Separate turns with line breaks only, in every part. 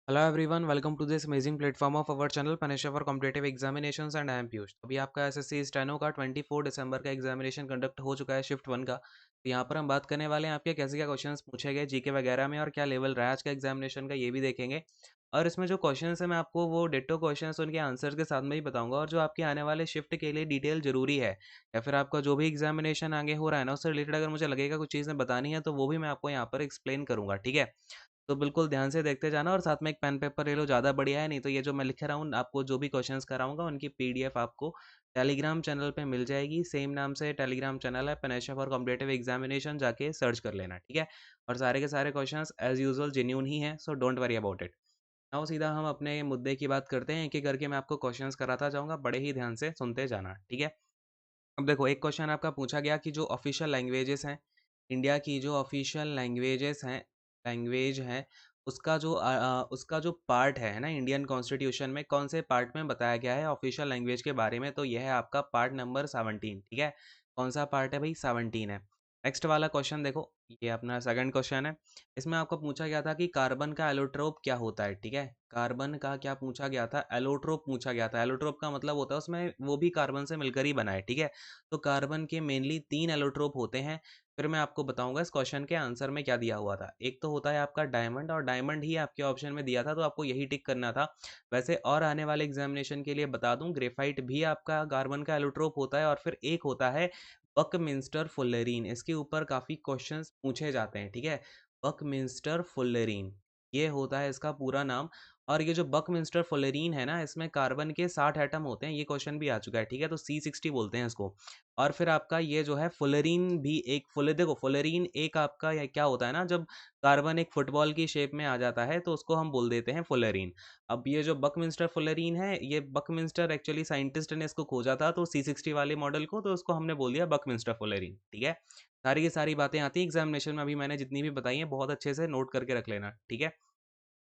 Hello everyone, welcome to this amazing platform of our channel punisher for competitive examinations and I am Piyush. अभी आपका SSC steno का 24 दिसंबर का examination conduct हो चुका है शिफ्ट 1 का। तो यहाँ पर हम बात करने वाले हैं आपके कैसे क्या क्वेश्चंस पूछे गए जीके वगैरह में और क्या लेवल रहा है आज का एग्जामिनेशन का, ये भी देखेंगे। और इसमें जो क्वेश्चंस है मैं आपको वो डिट्टो क्वेश्चंस उनके आंसर्स के साथ में ही बताऊंगा, और जो आपके आने वाले शिफ्ट के लिए डिटेल जरूरी है या फिर आपका जो भी एग्जामिनेशन आगे हो रहा है ना, उससे रिलेटेड अगर मुझे लगेगा कुछ चीज़ें बतानी है तो वो भी मैं आपको यहाँ पर एक्सप्लेन करूंगा, ठीक है। तो बिल्कुल ध्यान से देखते जाना और साथ में एक पेन पेपर ले लो, ज़्यादा बढ़िया है। नहीं तो ये जो मैं लिख रहा हूँ आपको, जो भी क्वेश्चंस कराऊंगा उनकी पीडीएफ आपको टेलीग्राम चैनल पे मिल जाएगी। सेम नाम से टेलीग्राम चैनल है, पनेशा फॉर कॉम्पिटेटिव एग्जामिनेशन, जाके सर्च कर लेना, ठीक है। और सारे के सारे क्वेश्चंस एज यूजुअल जेन्यून ही हैं, so don't worry about it. Now सीधा हम अपने मुद्दे की बात करते हैं, एक एक करके मैं आपको क्वेश्चंस कराता जाऊंगा, बड़े ही ध्यान से सुनते जाना, ठीक है। अब देखो, एक क्वेश्चन आपका पूछा गया कि जो ऑफिशियल लैंग्वेजेस हैं इंडिया की, जो ऑफिशियल लैंग्वेज है, उसका जो पार्ट है ना, इंडियन कॉन्स्टिट्यूशन में कौन से पार्ट में बताया गया है ऑफिशियल लैंग्वेज के बारे में, तो यह है आपका पार्ट नंबर 17, ठीक है। कौन सा पार्ट है भाई? 17 है। नेक्स्ट वाला क्वेश्चन देखो, ये अपना सेकंड क्वेश्चन है। इसमें आपको पूछा गया था कि कार्बन का एलोट्रोप क्या होता है, ठीक है। कार्बन का क्या पूछा गया था? एलोट्रोप पूछा गया था। एलोट्रोप का मतलब होता है उसमें वो भी कार्बन से मिलकर ही बना है, ठीक है। तो कार्बन के मेनली 3 एलोट्रोप होते हैं। फिर मैं आपको बताऊंगा इस क्वेश्चन के आंसर में क्या दिया हुआ था। एक तो होता है आपका डायमंड, और डायमंड ही आपके ऑप्शन में दिया था, तो आपको यही टिक करना था। वैसे और आने वाले एग्जामिनेशन के लिए बता दूं, ग्रेफाइट भी आपका कार्बन का एलोट्रोप होता है। और फिर एक होता है बकमिंस्टर फुल्लेरीन, इसके ऊपर काफ़ी क्वेश्चंस पूछे जाते हैं, ठीक है। बकमिंस्टर फुल्लेरीन, ये होता है इसका पूरा नाम। और ये जो बकमिंस्टर फुल्लेरीन है ना, इसमें कार्बन के 60 एटम होते हैं, ये क्वेश्चन भी आ चुका है, ठीक है। तो C60 बोलते हैं इसको। और फिर आपका ये जो है फुल्लेरीन भी एक देखो, फुल्लेरीन एक आपका या क्या होता है ना, जब कार्बन एक फुटबॉल की शेप में आ जाता है तो उसको हम बोल देते हैं फुल्लेरीन। अब ये जो बकमिंस्टर फुल्लेरीन है, ये बकमिंस्टर एक्चुअली साइंटिस्ट ने इसको खोजा था, तो C60 वाले मॉडल को, तो उसको हमने बोल दिया बकमिंस्टर फुल्लेरीन, ठीक है। सारी की सारी बातें आती हैं एग्जामिनेशन में, अभी मैंने जितनी भी बताई हैं बहुत अच्छे से नोट करके रख लेना, ठीक है।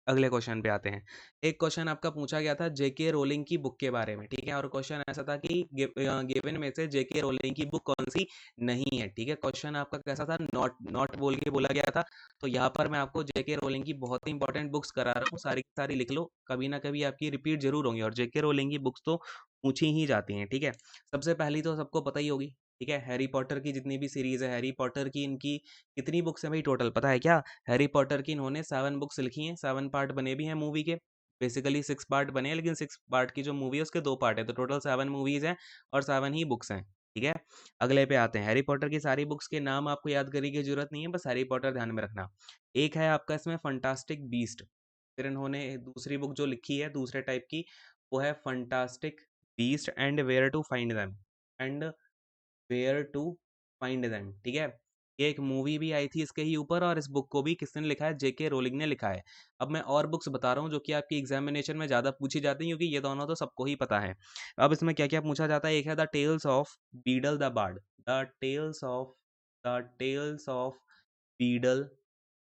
अगले क्वेश्चन पे आते हैं। एक क्वेश्चन आपका पूछा गया था जेके रोलिंग की बुक के बारे में, ठीक है। और क्वेश्चन ऐसा था कि गिवन में से जेके रोलिंग की बुक कौन सी नहीं है, ठीक है। क्वेश्चन आपका कैसा था? नॉट नॉट बोल के बोला गया था। तो यहाँ पर मैं आपको जेके रोलिंग की बहुत ही इंपॉर्टेंट बुक्स करा रहा हूँ, सारी की सारी लिख लो, कभी ना कभी आपकी रिपीट जरूर होंगी, और जेके रोलिंग की बुक्स तो पूछी ही जाती हैं, ठीक है। सबसे पहली तो सबको पता ही होगी, ठीक है, हैरी पॉटर की जितनी भी सीरीज है, हैरी पॉटर की इनकी कितनी बुक्स हैं भाई टोटल, पता है क्या? हैरी पॉटर की इन्होंने 7 बुक्स लिखी हैं, 7 पार्ट बने भी हैं मूवी के। बेसिकली 6 पार्ट बने हैं, लेकिन 6 पार्ट की जो मूवी है उसके 2 पार्ट है, तो टोटल 7 मूवीज हैं और 7 ही बुक्स हैं, ठीक है। अगले पे आते हैं। हैरी पॉटर की सारी बुक्स के नाम आपको याद करने की जरूरत नहीं है, बस हैरी पॉटर ध्यान में रखना। एक है आपका इसमें फंटास्टिक बीस्ट। फिर इन्होंने दूसरी बुक जो लिखी है दूसरे टाइप की, वो है fantastic beast and where to find them, and where to find them, ठीक है। ये एक मूवी भी आई थी इसके ही ऊपर, और इस बुक को भी किसने लिखा है? जेके रोलिंग ने लिखा है। अब मैं और बुक्स बता रहा हूँ जो कि आपकी एग्जामिनेशन में ज़्यादा पूछी जाती हैं, क्योंकि ये दोनों तो सबको ही पता है। अब इसमें क्या क्या पूछा जाता है? एक है the tales of Beedle the bard, the tales of Beedle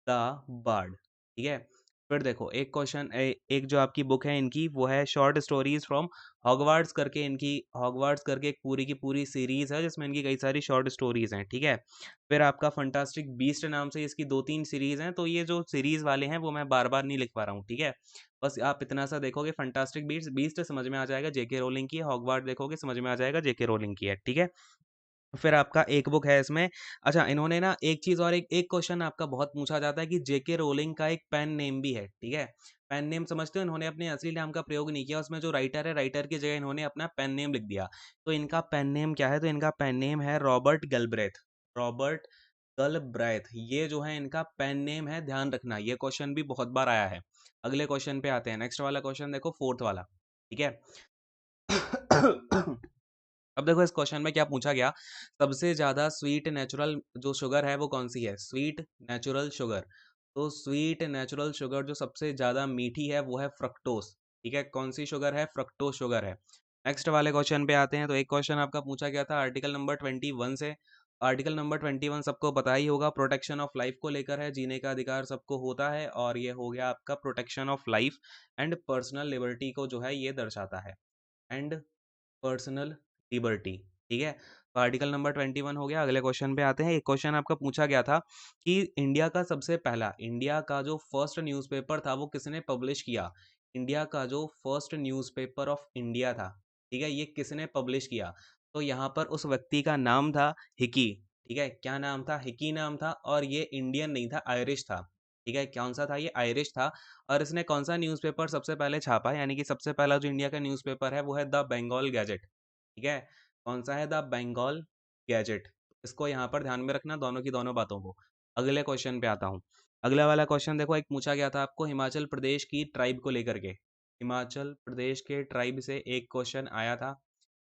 the bard, ठीक है। फिर देखो एक क्वेश्चन, एक जो आपकी बुक है इनकी, वो है शॉर्ट स्टोरीज फ्रॉम हॉगवार्ट्स करके, इनकी हॉगवार्ट्स करके एक पूरी की पूरी सीरीज है जिसमें इनकी कई सारी शॉर्ट स्टोरीज हैं, ठीक है। फिर आपका फंटास्टिक बीस्ट नाम से इसकी 2-3 सीरीज हैं, तो ये जो सीरीज वाले हैं वो मैं बार बार नहीं लिख पा रहा हूँ, ठीक है। बस आप इतना सा देखोगे, फंटास्टिक बीस्ट बीस्ट समझ में आ जाएगा जेके रोलिंग की है, हॉगवार्ट देखोगे समझ में आ जाएगा जेके रोलिंग की है, ठीक है। फिर आपका एक बुक है इसमें। अच्छा, इन्होंने ना एक चीज और, एक एक क्वेश्चन आपका बहुत पूछा जाता है कि जेके रोलिंग का एक पेन नेम भी है, ठीक है। पेन नेम समझते हो? इन्होंने अपने असली नाम का प्रयोग नहीं किया, उसमें जो राइटर है, राइटर की जगह इन्होंने अपना पेन नेम लिख दिया। तो इनका पेन नेम क्या है? तो इनका पेन नेम है रॉबर्ट गलब्रेथ। रॉबर्ट गलब्रेथ, ये जो है इनका पेन नेम है, ध्यान रखना, ये क्वेश्चन भी बहुत बार आया है। अगले क्वेश्चन पे आते हैं। नेक्स्ट वाला क्वेश्चन देखो, फोर्थ वाला, ठीक है। अब देखो इस क्वेश्चन में क्या पूछा गया, सबसे ज्यादा स्वीट नेचुरल जो शुगर है वो कौन सी है? Sweet natural sugar. तो स्वीट नेचुरल शुगर जो सबसे ज्यादा मीठी है वो है फ्रक्टोस, ठीक है। कौन सी शुगर है? फ्रक्टोस शुगर है। नेक्स्ट वाले क्वेश्चन पे आते हैं। तो एक क्वेश्चन आपका पूछा गया था आर्टिकल नंबर 21 से। आर्टिकल नंबर 21 सबको पता ही होगा, प्रोटेक्शन ऑफ लाइफ को लेकर है, जीने का अधिकार सबको होता है, और ये हो गया आपका protection of life and personal liberty को जो है ये दर्शाता है, एंड पर्सनल लिबर्टी, ठीक है। तो आर्टिकल नंबर 21 हो गया। अगले क्वेश्चन पे आते हैं। एक क्वेश्चन आपका पूछा गया था कि इंडिया का जो फर्स्ट न्यूज़पेपर था वो किसने पब्लिश किया। इंडिया का जो फर्स्ट न्यूज़पेपर ऑफ इंडिया था, ठीक है, ये किसने पब्लिश किया। तो यहाँ पर उस व्यक्ति का नाम था हिकी। ठीक है, क्या नाम था, हिकी नाम था, और ये इंडियन नहीं था, आयरिश था। ठीक है, कौन सा था, ये आयरिश था। और इसने कौन सा न्यूज़पेपर सबसे पहले छापा, यानी कि सबसे पहला जो इंडिया का न्यूज़पेपर है वो है द बंगाल गैजेट। ठीक है, कौन सा है, द बंगाल गैजेट। इसको यहाँ पर ध्यान में रखना, दोनों की दोनों बातों को। अगले क्वेश्चन पे आता हूँ। अगला वाला क्वेश्चन देखो, एक पूछा गया था आपको हिमाचल प्रदेश की ट्राइब को लेकर के। हिमाचल प्रदेश के ट्राइब से एक क्वेश्चन आया था,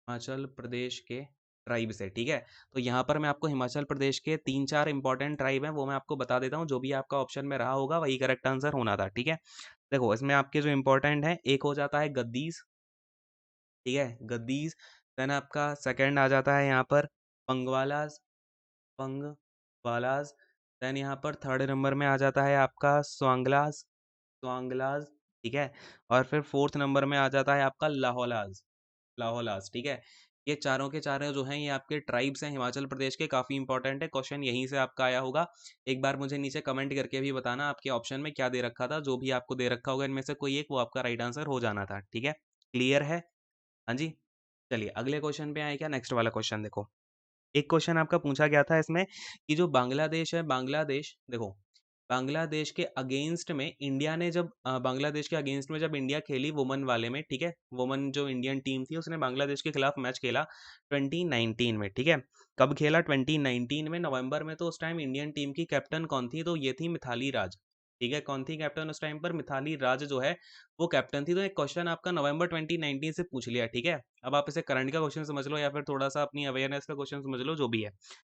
हिमाचल प्रदेश के ट्राइब से। ठीक है, तो यहाँ पर मैं आपको हिमाचल प्रदेश के 3-4 इंपॉर्टेंट ट्राइब हैं वो मैं आपको बता देता हूँ, जो भी आपका ऑप्शन में रहा होगा वही करेक्ट आंसर होना था। ठीक है, देखो इसमें आपके जो इंपॉर्टेंट है, एक हो जाता है गद्दीस। ठीक है, गद्दीस। देन आपका सेकंड आ जाता है यहाँ पर पंगवालाज, पंगवालाज। देन यहाँ पर थर्ड नंबर में आ जाता है आपका स्वांगलाज, स्वांगलाज। ठीक है, और फिर फोर्थ नंबर में आ जाता है आपका लाहौलाज, लाहौलाज। ठीक है, ये चारों के चारों जो हैं ये आपके ट्राइब्स हैं हिमाचल प्रदेश के, काफ़ी इंपॉर्टेंट है, क्वेश्चन यहीं से आपका आया होगा। एक बार मुझे नीचे कमेंट करके भी बताना आपके ऑप्शन में क्या दे रखा था, जो भी आपको दे रखा होगा इनमें से कोई एक वो आपका राइट आंसर हो जाना था। ठीक है, क्लियर है। हाँ जी, चलिए अगले क्वेश्चन पे आए क्या, नेक्स्ट वाला क्वेश्चन देखो। एक क्वेश्चन आपका पूछा गया था इसमें कि जो बांग्लादेश है, बांग्लादेश देखो, बांग्लादेश के अगेंस्ट में इंडिया ने जब बांग्लादेश के अगेंस्ट में जब इंडिया खेली वुमन वाले में, ठीक है, वुमन जो इंडियन टीम थी उसने बांग्लादेश के खिलाफ मैच खेला 2019 में। ठीक है, कब खेला, 2019 में नवंबर में। तो उस टाइम इंडियन टीम की कैप्टन कौन थी, तो ये थी मिथाली राज। ठीक है, कौन थी कैप्टन उस टाइम पर, मिथाली राज जो है वो कैप्टन थी। तो एक क्वेश्चन आपका नवंबर 2019 से पूछ लिया। ठीक है, अब आप इसे करंट का क्वेश्चन समझ लो या फिर थोड़ा सा अपनी अवेयरनेस का क्वेश्चन समझ लो, जो भी है।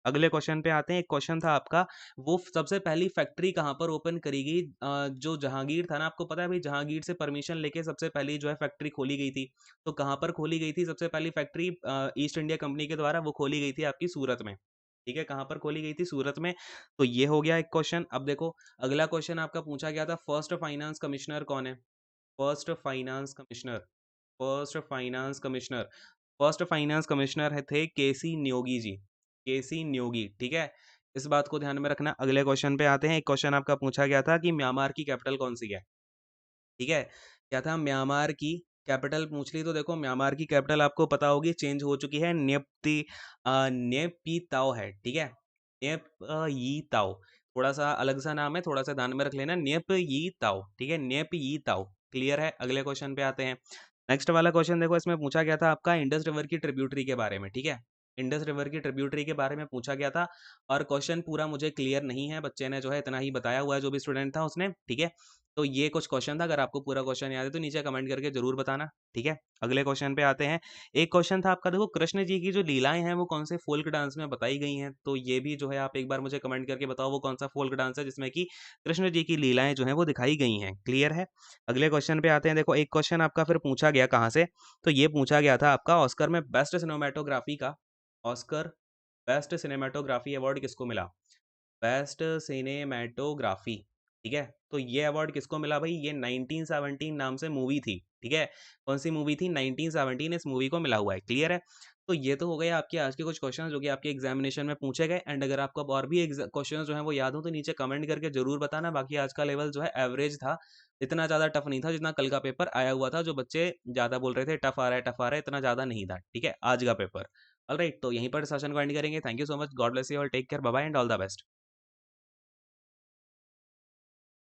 अगले क्वेश्चन पे आते हैं। एक क्वेश्चन था आपका, वो सबसे पहली फैक्ट्री कहाँ पर ओपन करी गई, जो जहांगीर था ना, आपको पता है भाई, जहांगीर से परमिशन लेके सबसे पहली जो है फैक्ट्री खोली गई थी। तो कहाँ पर खोली गई थी सबसे पहली फैक्ट्री, ईस्ट इंडिया कंपनी के द्वारा वो खोली गई थी आपकी सूरत में। ठीक है, कहाँ पर खोली गई थी, सूरत में। तो ये हो गया एक क्वेश्चन। अब देखो अगला क्वेश्चन आपका पूछा गया था, फर्स्ट फाइनेंस कमिश्नर कौन है, first finance commissioner, first finance commissioner, first finance commissioner है थे केसी न्योगी जी, केसी न्योगी। ठीक है, इस बात को ध्यान में रखना। अगले क्वेश्चन पे आते हैं। एक क्वेश्चन आपका पूछा गया था कि म्यांमार की कैपिटल कौन सी है। ठीक है, क्या था, म्यांमार की कैपिटल पूछ ली। तो देखो म्यांमार की कैपिटल आपको पता होगी, चेंज हो चुकी है, नेपी ताओ है। ठीक है, नेप यी ताओ, थोड़ा सा अलग सा नाम है, थोड़ा सा ध्यान में रख लेना, नेप यी ताओ। ठीक है, नेप यी ताओ। क्लियर है, अगले क्वेश्चन पे आते हैं। नेक्स्ट वाला क्वेश्चन देखो, इसमें पूछा गया था आपका इंडस रिवर की ट्रिब्यूटरी के बारे में। ठीक है, इंडस रिवर की ट्रिब्यूटरी के बारे में पूछा गया था, और क्वेश्चन पूरा मुझे क्लियर नहीं है, बच्चे ने जो है इतना ही बताया हुआ है, जो भी स्टूडेंट था उसने। ठीक है, तो ये कुछ क्वेश्चन था, अगर आपको पूरा क्वेश्चन याद है तो नीचे कमेंट करके जरूर बताना। ठीक है, अगले क्वेश्चन पे आते हैं। एक क्वेश्चन था आपका, देखो कृष्ण जी की जो लीलाएं हैं वो कौन से फोल्क डांस में बताई गई हैं। तो ये भी जो है आप एक बार मुझे कमेंट करके बताओ वो कौन सा फोल्क डांस है जिसमें कि कृष्ण जी की लीलाएं जो है वो दिखाई गई हैं। क्लियर है, अगले क्वेश्चन पे आते हैं। देखो एक क्वेश्चन आपका फिर पूछा गया कहाँ से, तो ये पूछा गया था आपका ऑस्कर में बेस्ट सिनेमाटोग्राफी का, ऑस्कर बेस्ट सिनेमाटोग्राफी अवार्ड किसको मिला, बेस्ट सिनेमेटोग्राफी। ठीक है, तो ये अवार्ड किसको मिला भाई, ये 1917 नाम से मूवी थी। ठीक है, कौन सी मूवी थी, 1917, इस मूवी को मिला हुआ है। क्लियर है, तो ये तो हो गए आपके आज के कुछ क्वेश्चन जो कि आपके एग्जामिनेशन में पूछे गए। एंड अगर आपको अब और भी क्वेश्चन जो है वो याद हो तो नीचे कमेंट करके जरूर बताना। बाकी आज का लेवल जो है एवरेज था, इतना ज़्यादा टफ नहीं था जितना कल का पेपर आया हुआ था, जो बच्चे ज़्यादा बोल रहे थे टफ आ रहा है टफ आ रहा है, इतना ज़्यादा नहीं था। ठीक है, आज का पेपर। ऑलराइट, तो यहीं पर सेशन को एंड करेंगे। Thank you so much, God bless you all, take care, bye bye and all the best.